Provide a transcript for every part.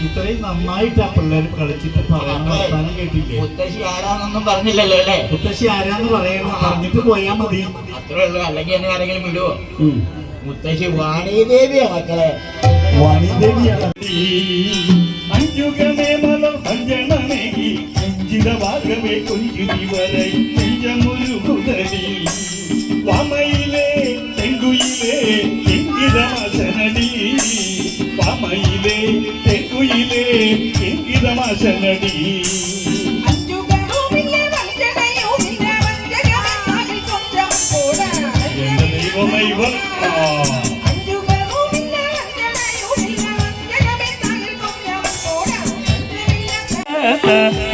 ഇത്രയും നന്നായിട്ട് ആ പിള്ളേർ കളിച്ചിട്ട് പറയണ വർത്താനം കേട്ടില്ലേ? മുത്തശ്ശി ആരാന്നൊന്നും പറഞ്ഞില്ലല്ലോ അല്ലേ? മുത്തശ്ശി ആരാന്ന് പറയണം, പറഞ്ഞിട്ട് പോയാ മതി. അത്രേ ഉള്ളൂ. അല്ലെങ്കിൽ എന്നെ ആരെങ്കിലും വിടുവോ? മുത്തശ്ശി വാണിദേവിയാ മക്കളെ. വാണിദേവിയാണ്. അഞ്ചുകമേ മലം അഞ്ജനമേകി അഞ്ചിതവാകമേ കൊഞ്ചുതി വരൈ നെഞ്ചമൊരു കുതരി വാമയിലേ തെങ്കുയിലേ എങ്കിതമാസനടി വാമയിലേ തെങ്കുയിലേ എങ്കിതമാസനടി എന്റെ ദൈവമേ ഇവർ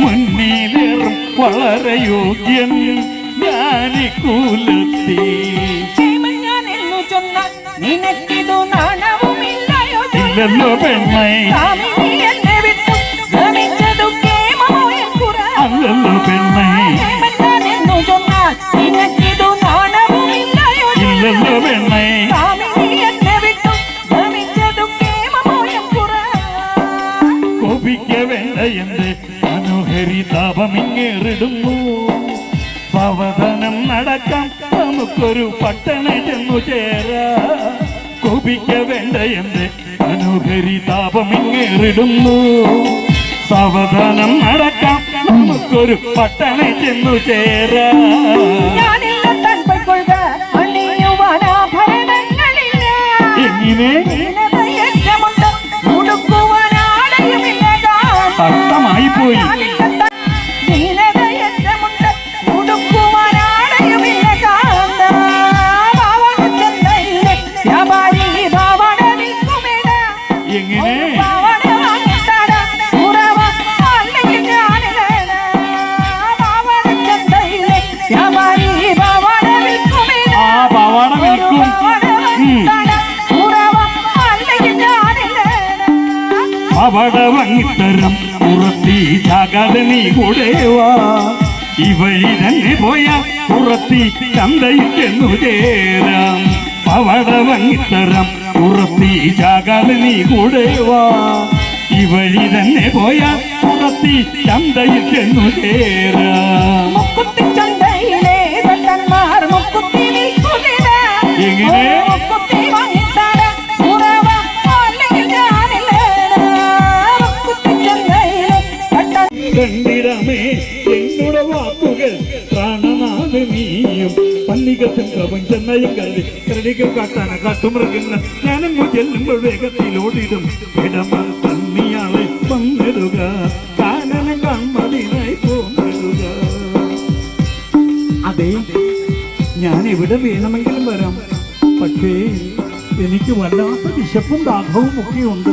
മുന്നിലേറും വളരെ യോഗ്യൻ ജ്ഞാനിക്കൂലത്തി ഇല്ലല്ലോ പെണ്ണേ അല്ലല്ലോ പെണ്ണേ ഇല്ലല്ലോ പെണ്ണേ കോപിക്ക വേണ്ട എന്റെ മനോഹരി താപമിങ്ങേറിടുന്നു പവധനം നടക്കാം നമുക്കൊരു പട്ടണ ചെന്നു ചേരാ കോപിക്ക വേണ്ട എന്റെ മനോഹരി താപമിങ്ങേറിടുന്നു സാവധാനം നടക്കാം നമുക്കൊരു പട്ടണ ചെന്നു ചേരാ എങ്ങനെ തട്ടമായി പോയി എങ്ങനെ ആ പവാട വിൽക്കും പവാട വാങ്ങിത്തരം പുറത്തി ജാകാതെ നീ കൂടെവാ ഈ വഴി തന്നെ പോയാ പുറത്തി ചന്തയിട്ടെന്നു ചേരാം പവാട വാങ്ങിത്തരം പുറത്തി ജാകാതെ നീ കൂടെവാ ഈ വഴി തന്നെ പോയാ പുറത്തി ചന്തയിട്ടെന്നു ചേരാം എങ്ങനെ കണ്ടിടമേ എന്നോട് വാക്കുകൾ പ്രാണനാഥ നീയും പന്നികത്തും പ്രപഞ്ചനയും കരുതി കരടികൾ കാട്ടാന കാട്ടുമൃഗങ്ങൾ ഞാനങ്ങു ചെല്ലുമ്പോൾ വേഗത്തിലോടിടും ഇടമ തന്നിയാളെ വന്നിടുക കാനനം കൺമതിനായി പോന്നിടുക. അതെ, ഞാൻ എവിടെ വേണമെങ്കിലും വരാം, പക്ഷേ എനിക്ക് വല്ലാത്ത വിശപ്പും ദാഹവും ഒക്കെ ഉണ്ട്.